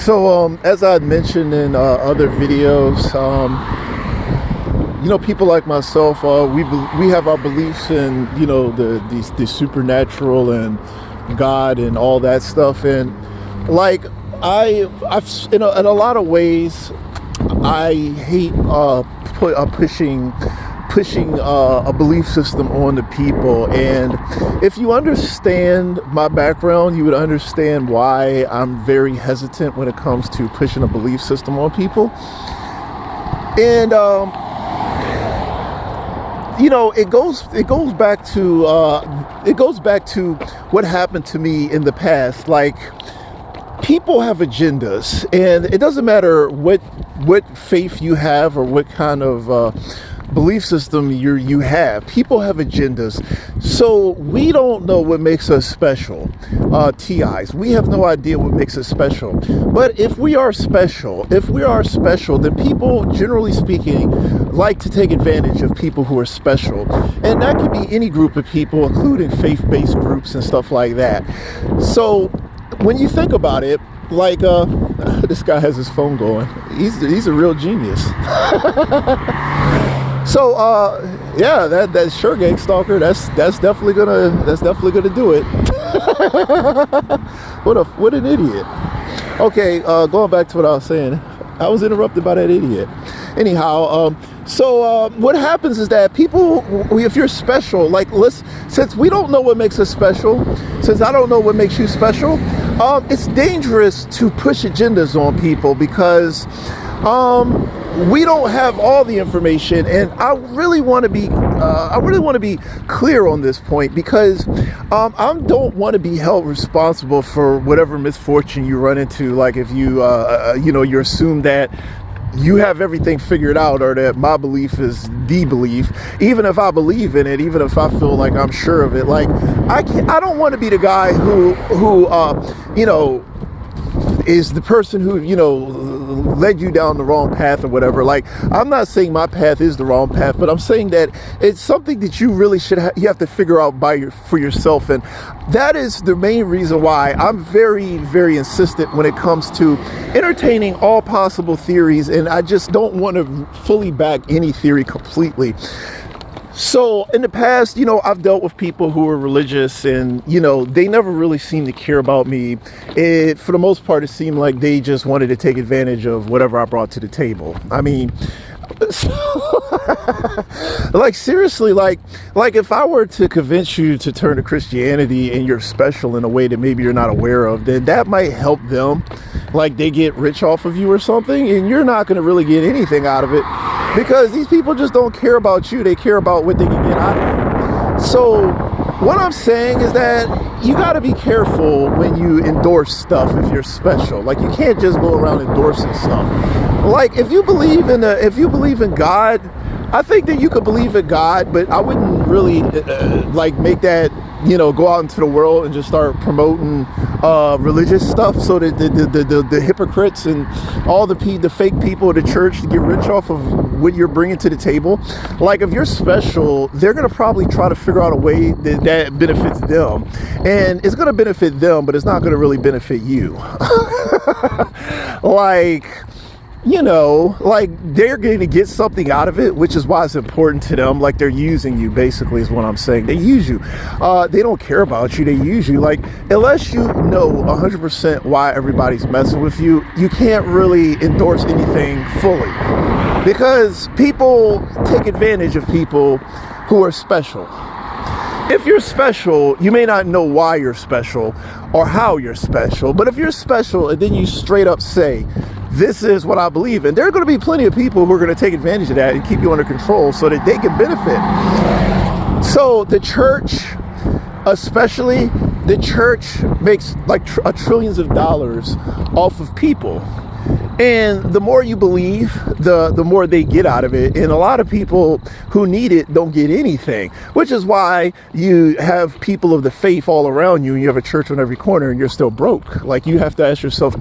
As I had mentioned in other videos, people like myself, we have our beliefs in, the supernatural and God and all that stuff. And like I've in a lot of ways, I hate pushing a belief system on the people. And if you understand my background, you would understand why I'm very hesitant when it comes to pushing a belief system on people. And it goes back to what happened to me in the past. Like, people have agendas, and it doesn't matter what faith you have or what kind of belief system you have. People have agendas. So we don't know what makes us special. TIs. We have no idea what makes us special. But if we are special, then people, generally speaking, like to take advantage of people who are special. And that could be any group of people, including faith-based groups and stuff like that. So when you think about it, like this guy has his phone going. He's a real genius. So yeah, that sure gang stalker. That's definitely gonna do it. What an idiot. Okay, going back to what I was saying. I was interrupted by that idiot. Anyhow, what happens is that people, if you're special, since we don't know what makes us special, since I don't know what makes you special, it's dangerous to push agendas on people because we don't have all the information. And I really want to be clear on this point, because I don't want to be held responsible for whatever misfortune you run into. Like, if you you assume that you have everything figured out, or that my belief is the belief, even if I believe in it, even if I feel like I'm sure of it. Like, I don't want to be the guy who is the person who, led you down the wrong path or whatever. Like, I'm not saying my path is the wrong path, but I'm saying that it's something that you really you have to figure out for yourself. And that is the main reason why I'm very, very insistent when it comes to entertaining all possible theories. And I just don't want to fully back any theory completely. So in the past, I've dealt with people who are religious, and, they never really seemed to care about me. For the most part, it seemed like they just wanted to take advantage of whatever I brought to the table. I mean, like, seriously, like if I were to convince you to turn to Christianity and you're special in a way that maybe you're not aware of, then that might help them. Like, they get rich off of you or something, and you're not going to really get anything out of it, because these people just don't care about you. They care about what they can get out of you. So what I'm saying is that you got to be careful when you endorse stuff if you're special. Like, you can't just go around endorsing stuff. Like, if you believe in God, I think that you could believe in God, but I wouldn't really make that, go out into the world and just start promoting religious stuff, so that the hypocrites and all the fake people of the church to get rich off of what you're bringing to the table. Like, if you're special, they're going to probably try to figure out a way that benefits them. And it's going to benefit them, but it's not going to really benefit you. They're going to get something out of it, which is why it's important to them. Like, they're using you, basically, is what I'm saying. They use you. They don't care about you. They use you. Like, unless you know 100% why everybody's messing with you, you can't really endorse anything fully, because people take advantage of people who are special. If you're special, you may not know why you're special or how you're special, but if you're special and then you straight up say, this is what I believe in, there are going to be plenty of people who are going to take advantage of that and keep you under control so that they can benefit. So the church, especially, the church makes like trillions of dollars off of people. And the more you believe, the more they get out of it. And a lot of people who need it don't get anything, which is why you have people of the faith all around you, and you have a church on every corner, and you're still broke. Like, you have to ask yourself,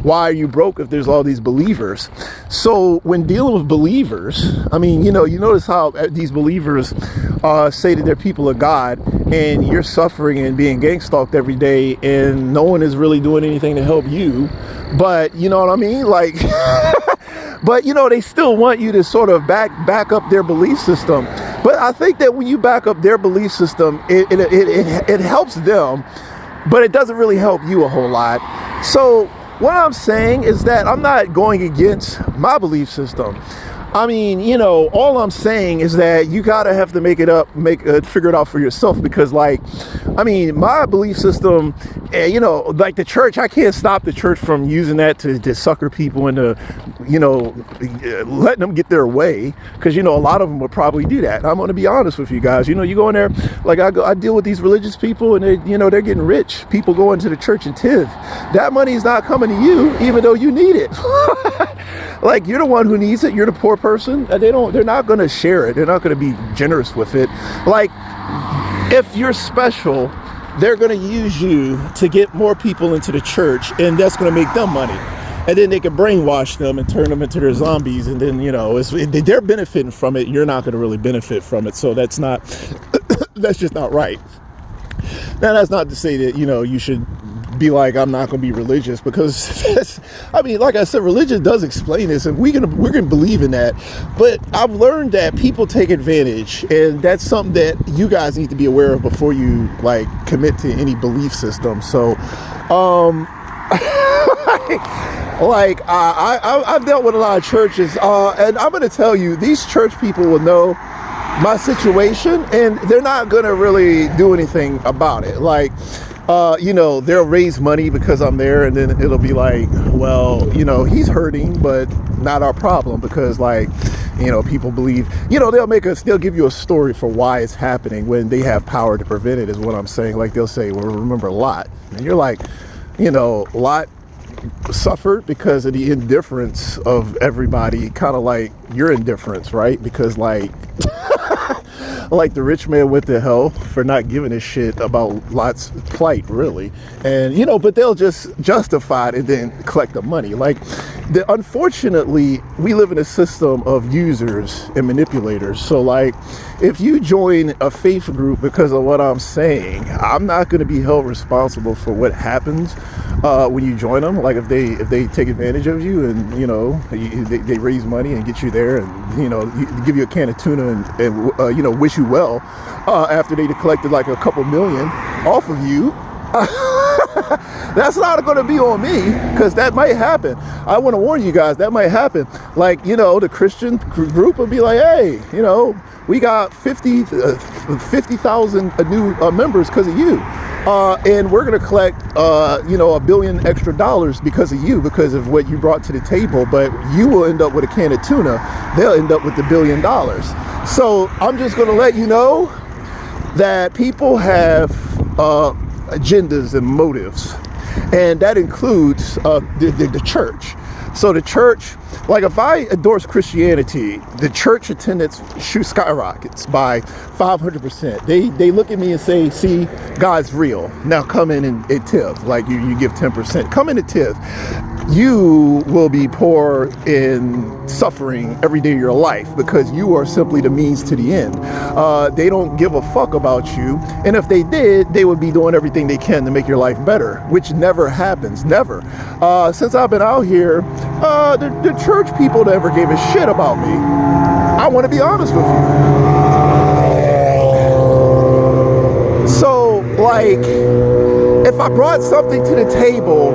why are you broke if there's all these believers? So when dealing with believers, I mean, you notice how these believers say that they're people of God, and you're suffering and being gang stalked every day, and no one is really doing anything to help you. But you know what I mean? Like, but you know, they still want you to sort of back up their belief system. But I think that when you back up their belief system, it helps them, but it doesn't really help you a whole lot. So what I'm saying is that I'm not going against my belief system. I mean, you know, all I'm saying is that you gotta have to figure it out for yourself, because, like, I mean, my belief system, you know, like the church, I can't stop the church from using that to sucker people into, you know, letting them get their way, because, you know, a lot of them would probably do that. I'm going to be honest with you guys. You know, you go in there, like I deal with these religious people, and they, you know, they're getting rich. People go into the church and tithe. That money is not coming to you, even though you need it. Like, you're the one who needs it. You're the poor person. They're not going to share it. They're not going to be generous with it. Like, if you're special, they're going to use you to get more people into the church, and that's going to make them money. And then they can brainwash them and turn them into their zombies. And then, you know, they're benefiting from it. You're not going to really benefit from it. So that's just not right. Now, that's not to say that, you know, you should be like, I'm not going to be religious, because I mean, like I said, religion does explain this, and we're gonna believe in that. But I've learned that people take advantage, and that's something that you guys need to be aware of before you, like, commit to any belief system. So like, I've dealt with a lot of churches, and I'm going to tell you, these church people will know my situation, and they're not going to really do anything about it. Like, you know, they'll raise money because I'm there, and then it'll be like, well, you know, he's hurting, but not our problem, because, like, you know, people believe, you know, they'll give you a story for why it's happening when they have power to prevent it, is what I'm saying. Like, they'll say, well, remember Lot. And you're like, you know, Lot suffered because of the indifference of everybody, kind of like your indifference, right? Because, like, like, the rich man went to hell for not giving a shit about Lot's plight, really. And, you know, but they'll just justify it and then collect the money. Like, unfortunately, we live in a system of users and manipulators. So, like, if you join a faith group because of what I'm saying, I'm not going to be held responsible for what happens when you join them. Like, if they take advantage of you, and, you know, they raise money and get you there, and, you know, give you a can of tuna and you know, wish you well after they collected like a couple million off of you. That's not going to be on me, because that might happen. I want to warn you guys, that might happen. Like, you know, the Christian group will be like, hey, you know, we got 50,000 new members because of you. And we're going to collect, you know, $1 billion extra because of you, because of what you brought to the table. But you will end up with a can of tuna. They'll end up with $1 billion. So I'm just going to let you know that people have agendas and motives, and that includes the church. So the church, like, if I endorse Christianity, the church attendance skyrockets by 500%. They look at me and say, see, God's real. Now come in and tithe. Like, you give 10%. Come in and tithe. You will be poor in suffering every day of your life, because you are simply the means to the end. They don't give a fuck about you. And if they did, they would be doing everything they can to make your life better, which never happens. Never. Since I've been out here, the church people never gave a shit about me. I want to be honest with you. So, like, if I brought something to the table,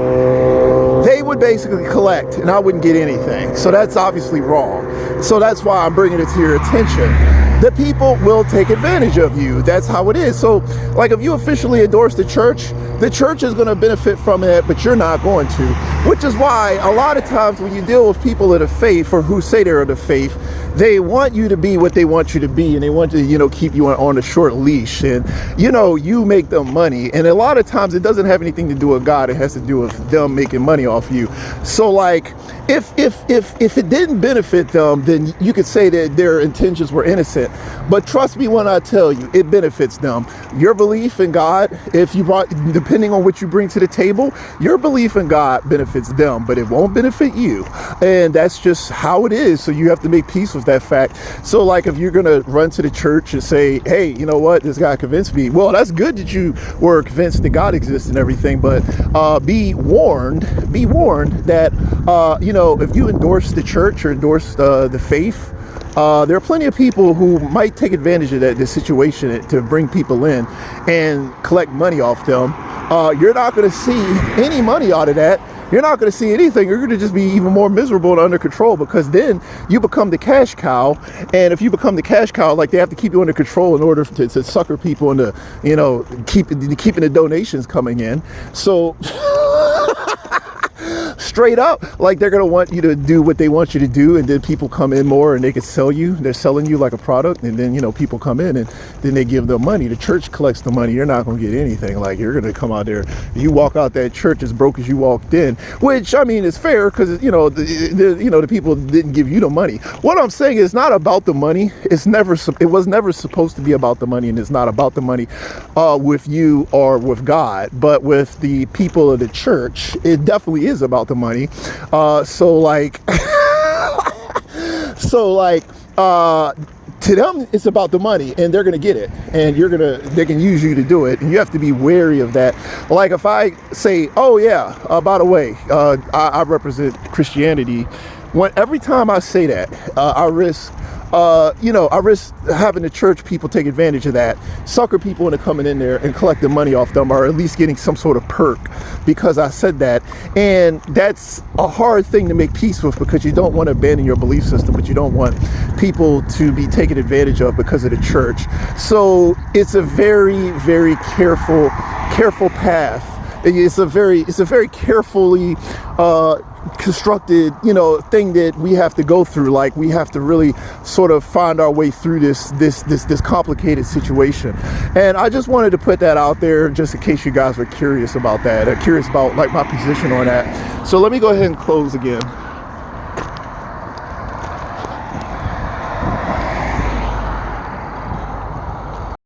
they would basically collect, and I wouldn't get anything. So that's obviously wrong. So that's why I'm bringing it to your attention. The people will take advantage of you. That's how it is. So, like, if you officially endorse the church is going to benefit from it, but you're not going to. Which is why a lot of times when you deal with people of the faith, or who say they're of the faith, they want you to be what they want you to be, and they want to, you know, keep you on a short leash, and, you know, you make them money. And a lot of times it doesn't have anything to do with God. It has to do with them making money off you. So, like, if it didn't benefit them, then you could say that their intentions were innocent. But trust me when I tell you, it benefits them. Your belief in God, if you brought, depending on what you bring to the table, your belief in God benefits them, but it won't benefit you. And that's just how it is. So you have to make peace with that fact. So like if you're going to run to the church and say, hey, you know what, this guy convinced me. Well, that's good that you were convinced that God exists and everything, but be warned that, if you endorse the church or endorse the faith, there are plenty of people who might take advantage of this situation to bring people in and collect money off them. You're not going to see any money out of that. You're not going to see anything. You're going to just be even more miserable and under control, because then you become the cash cow. And if you become the cash cow, like, they have to keep you under control in order to sucker people into, keeping the donations coming in. So straight up, like, they're going to want you to do what they want you to do, and then people come in more and they can sell you. They're selling you like a product, and then, people come in and then they give them money. The church collects the money. You're not going to get anything. Like, you're going to come out there, you walk out that church as broke as you walked in, which, I mean, is fair, because, the people didn't give you the money. What I'm saying is not about the money. It was never supposed to be about the money, and it's not about the money with you or with God, but with the people of the church, it definitely is about the money. To them, it's about the money, and they're going to get it, and they can use you to do it, and you have to be wary of that. Like, if I say, oh yeah, by the way, I represent Christianity, every time I say that, I risk having the church people take advantage of that, sucker people into coming in there and collecting money off them, or at least getting some sort of perk because I said that. And that's a hard thing to make peace with, because you don't want to abandon your belief system, but you don't want people to be taken advantage of because of the church. So it's a very, very careful path. It's a very carefully constructed, thing that we have to go through. Like, we have to really sort of find our way through this complicated situation. And I just wanted to put that out there, just in case you guys were curious about that, curious about, like, my position on that. So let me go ahead and close again.